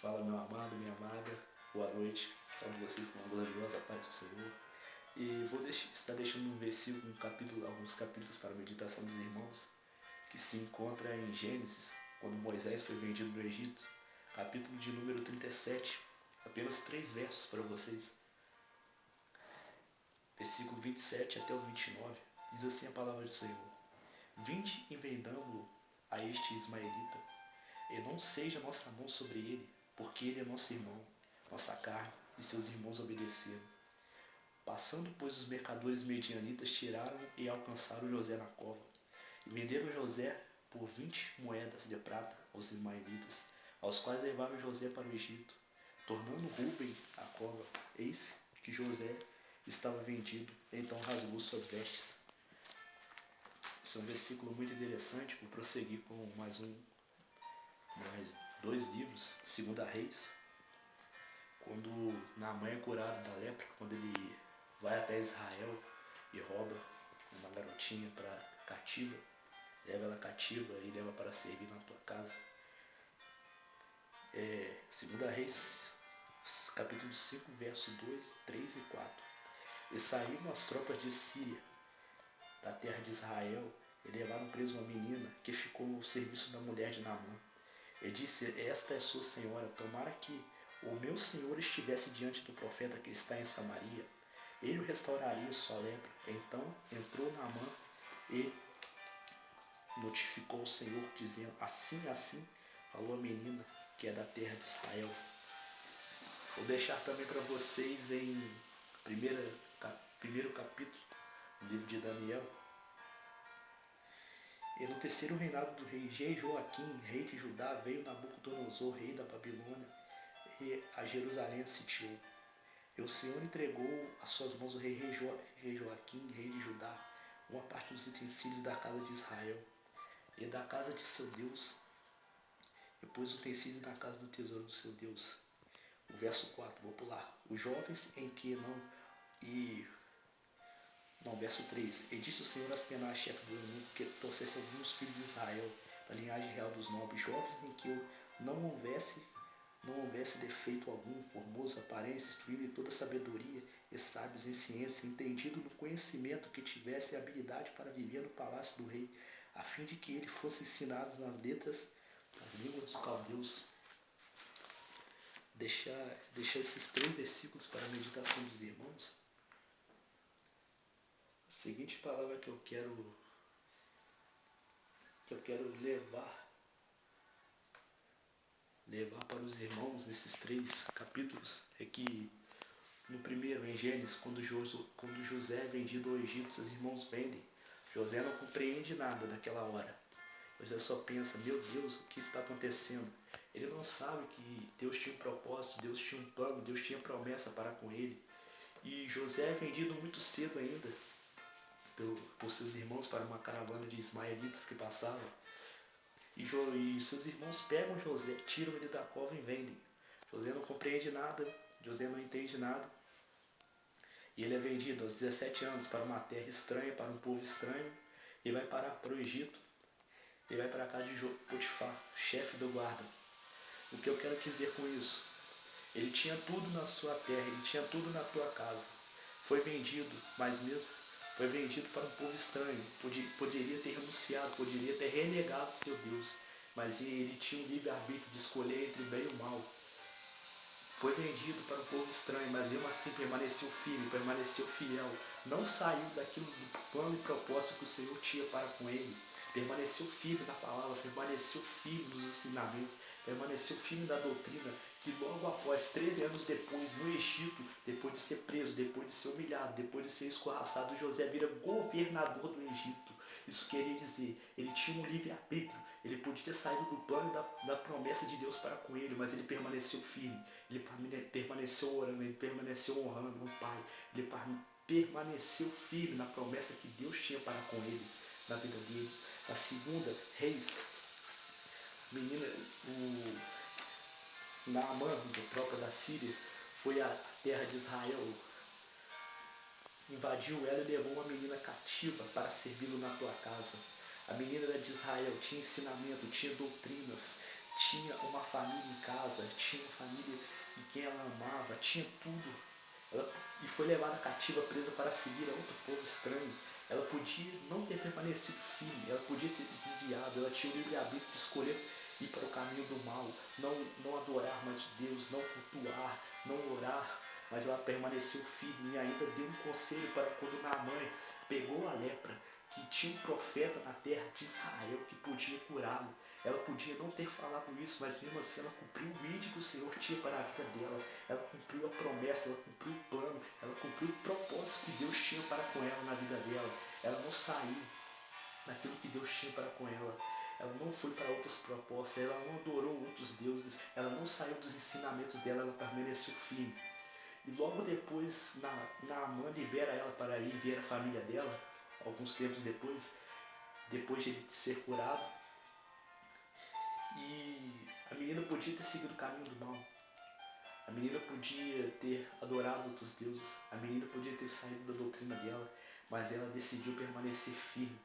Fala, meu amado, minha amada, boa noite, salve vocês com uma gloriosa paz do Senhor. E vou estar deixando um versículo, alguns capítulos para a meditação dos irmãos, que se encontra em Gênesis, quando Moisés foi vendido no Egito, capítulo de número 37, apenas 3 versos para vocês. Versículo 27 até o 29, diz assim a palavra do Senhor: Vinde e vendamo-lo a este ismaelita, e não seja nossa mão sobre ele, porque ele é nosso irmão, nossa carne, e seus irmãos obedeceram. Passando, pois, os mercadores medianitas tiraram e alcançaram José na cova, e venderam José por 20 moedas de prata aos ismaelitas, aos quais levaram José para o Egito. Tornando Rúben a cova, eis que José estava vendido, então rasgou suas vestes. Esse é um versículo muito interessante. Vou prosseguir com mais 2 livros, 2 Reis, quando Naamã é curado da lepra, quando ele vai até Israel e rouba uma garotinha para cativa, leva ela cativa e leva para servir na tua casa. 2 Reis, capítulo 5, verso 2, 3 e 4. E saíram as tropas de Síria, da terra de Israel, e levaram preso uma menina que ficou ao serviço da mulher de Naamã. E disse: Esta é sua senhora, tomara que o meu senhor estivesse diante do profeta que está em Samaria, ele o restauraria sua lepra. Então entrou Naamã e notificou o Senhor, dizendo: Assim, assim falou a menina que é da terra de Israel. Vou deixar também para vocês em primeiro capítulo do livro de Daniel. E no terceiro reinado do rei Jeoaquim, rei de Judá, veio Nabucodonosor, rei da Babilônia, e a Jerusalém sitiou. E o Senhor entregou às suas mãos o rei Jeoaquim, rei de Judá, uma parte dos utensílios da casa de Israel e da casa de seu Deus, e pôs os utensílios na casa do tesouro do seu Deus. O verso 4, vou pular. Os jovens em que verso 3. E disse o Senhor a Aspenaz, chefe do eunuco, que trouxesse alguns filhos de Israel, da linhagem real dos nobres, jovens em que não houvesse defeito algum, formoso, aparência, instruído em toda sabedoria, e sábios em ciência, entendido no conhecimento, que tivesse habilidade para viver no palácio do rei, a fim de que ele fosse ensinado nas letras, nas línguas dos caldeus. Deixar esses 3 versículos para a meditação dos irmãos. A seguinte palavra que eu quero levar para os irmãos nesses 3 capítulos é que no primeiro, em Gênesis, quando José é vendido ao Egito, seus irmãos vendem. José não compreende nada naquela hora. José só pensa: meu Deus, o que está acontecendo? Ele não sabe que Deus tinha um propósito, Deus tinha um plano, Deus tinha promessa para com ele. E José é vendido muito cedo ainda por seus irmãos para uma caravana de ismaelitas que passava. E seus irmãos pegam José, tiram ele da cova e vendem. José não compreende nada, José não entende nada. E ele é vendido aos 17 anos para uma terra estranha, para um povo estranho, e vai parar para o Egito. E vai para a casa de Potifar, chefe do guarda. O que eu quero dizer com isso? Ele tinha tudo na sua terra, ele tinha tudo na tua casa. Foi vendido, mas mesmo foi vendido para um povo estranho. Poderia ter renunciado, poderia ter renegado teu Deus, mas ele tinha o livre-arbítrio de escolher entre o bem e o mal. Foi vendido para um povo estranho, mas mesmo assim permaneceu firme, permaneceu fiel. Não saiu daquilo do plano e propósito que o Senhor tinha para com ele. Permaneceu firme na palavra, permaneceu firme nos ensinamentos, permaneceu firme na doutrina, que logo após, 13 anos depois, no Egito, depois de ser preso, depois de ser humilhado, depois de ser escorraçado, José vira governador do Egito. Isso queria dizer, ele tinha um livre-arbítrio, ele podia ter saído do plano da promessa de Deus para com ele, mas ele permaneceu firme, ele permaneceu orando, ele permaneceu honrando o Pai, ele permaneceu firme na promessa que Deus tinha para com ele, na vida dele. A segunda, Reis, o Naamã, do tropa da Síria, foi à terra de Israel, invadiu ela e levou uma menina cativa para servi-lo na tua casa. A menina era de Israel, tinha ensinamento, tinha doutrinas, tinha uma família em casa, tinha uma família em quem ela amava, tinha tudo. E foi levada cativa, presa para seguir a outro povo estranho. Ela podia não ter permanecido firme, ela podia ter se desviado, ela tinha o livre-arbítrio de escolher ir para o caminho do mal, não adorar mais Deus, não cultuar, não orar, mas ela permaneceu firme e ainda deu um conselho para quando Naamã pegou a lepra, que tinha um profeta na terra de Israel que podia curá-lo. Ela podia não ter falado isso, mas mesmo assim ela cumpriu o ídolo que o Senhor tinha para a vida dela. Ela cumpriu a promessa, ela cumpriu o plano, ela cumpriu o propósito que Deus tinha para com ela na vida dela. Ela não saiu daquilo que Deus tinha para com ela. Ela não foi para outras propostas, ela não adorou outros deuses, ela não saiu dos ensinamentos dela, ela permaneceu firme. E logo depois, Naamã libera ela para ir ver a família dela, alguns tempos depois de ele ser curado. E a menina podia ter seguido o caminho do mal. A menina podia ter adorado outros deuses. A menina podia ter saído da doutrina dela. Mas ela decidiu permanecer firme,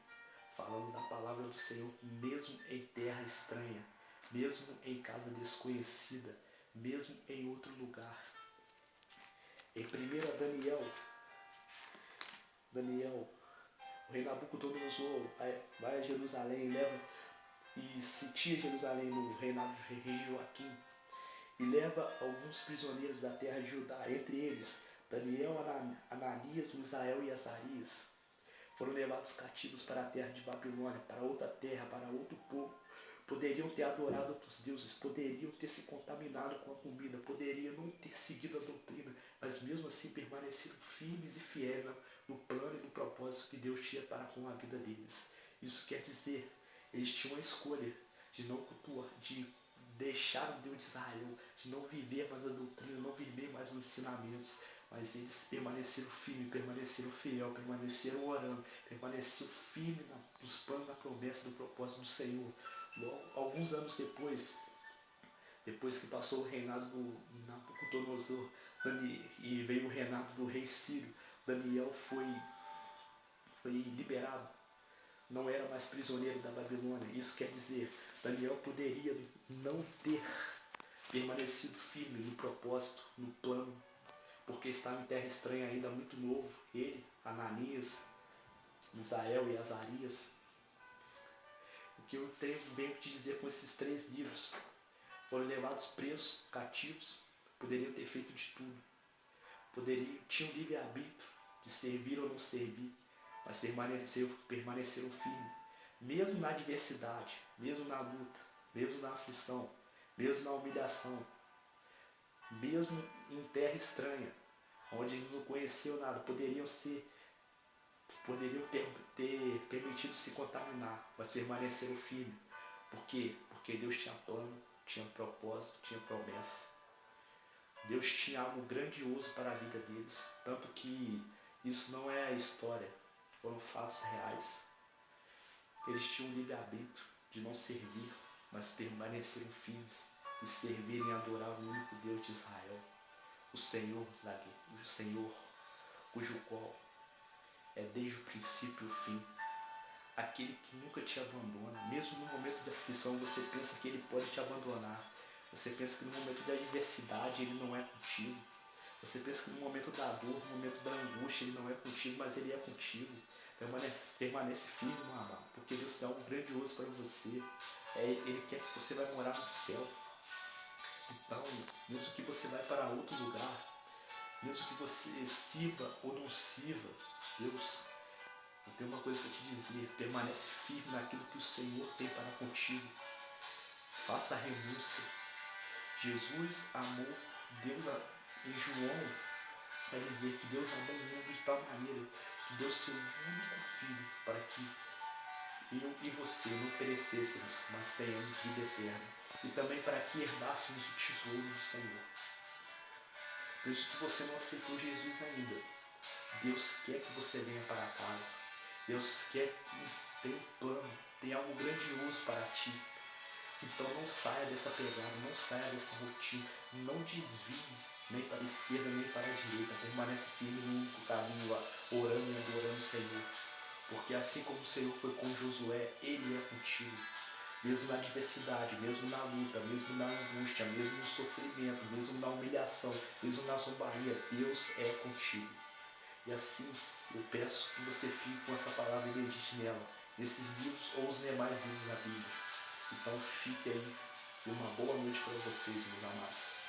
falando da palavra do Senhor, mesmo em terra estranha, mesmo em casa desconhecida, mesmo em outro lugar. Em 1 Daniel, o rei Nabucodonosor vai a Jerusalém, leva e sitia Jerusalém no reinado do rei Joaquim, e leva alguns prisioneiros da terra de Judá, entre eles Daniel, Ananias, Misael e Azarias. Foram levados cativos para a terra de Babilônia, para outra terra, para outro povo. Poderiam ter adorado outros deuses, poderiam ter se contaminado com a comida, poderiam não ter seguido a doutrina, mas mesmo assim permaneceram firmes e fiéis no plano e no propósito que Deus tinha para com a vida deles. Isso quer dizer, eles tinham a escolha de não cultuar, de deixar o Deus de Israel, de não viver mais a doutrina, não viver mais os ensinamentos, mas eles permaneceram firmes, permaneceram fiel, permaneceram orando, permaneceram firmes nos planos, na promessa, do propósito do Senhor. Logo, alguns anos depois que passou o reinado do Nabucodonosor e veio o reinado do rei Sírio, Daniel foi liberado, não era mais prisioneiro da Babilônia. Isso quer dizer, Daniel poderia não ter permanecido firme no propósito, no plano, porque estava em terra estranha ainda muito novo, ele, Ananias, Misael e Azarias. O que eu venho te dizer com esses 3 livros: foram levados presos, cativos, poderiam ter feito de tudo, tinham livre-arbítrio de servir ou não servir, mas permaneceram firmes, mesmo na adversidade, mesmo na luta, mesmo na aflição, mesmo na humilhação, mesmo em terra estranha, onde eles não conheciam nada, poderiam ter permitido se contaminar, mas permaneceram firmes. Por quê? Porque Deus tinha plano, tinha propósito, tinha promessa. Deus tinha algo grandioso para a vida deles, tanto que isso não é história, foram fatos reais. Eles tinham um livre-arbítrio de não servir, mas permaneceram firmes e servirem e adorar o único Deus de Israel, o Senhor, cujo qual é desde o princípio e o fim, aquele que nunca te abandona. Mesmo no momento de aflição, você pensa que ele pode te abandonar. Você pensa que no momento de adversidade ele não é contigo. Você pensa que no momento da dor, no momento da angústia, ele não é contigo, mas ele é contigo. Permanece firme, meu amado, porque Deus tem algo grandioso para você. Ele quer que você vai morar no céu. Então, mesmo que você vai para outro lugar, mesmo que você sirva ou não sirva, Deus, eu tenho uma coisa para te dizer: permanece firme naquilo que o Senhor tem para contigo. Faça a renúncia. Jesus amou Deus. Em João vai dizer que Deus amou o mundo de tal maneira que deu seu único filho para que eu e você não perecêssemos, mas tenhamos vida eterna, e também para que herdássemos o tesouro do Senhor. Por isso que você não aceitou Jesus ainda, Deus quer que você venha para casa. Deus quer que tem um plano, tem algo grandioso para ti. Então não saia dessa pegada, não saia dessa rotina, não desvie nem para a esquerda nem para a direita. Permanece firme no único caminho, orando e adorando o Senhor. Porque assim como o Senhor foi com Josué, Ele é contigo. mesmo na adversidade, mesmo na luta, mesmo na angústia, mesmo no sofrimento, mesmo na humilhação, mesmo na zombaria, Deus é contigo. E assim eu peço que você fique com essa palavra e medite nela, nesses livros ou os demais livros da Bíblia. Então fique aí e uma boa noite para vocês, meus amados.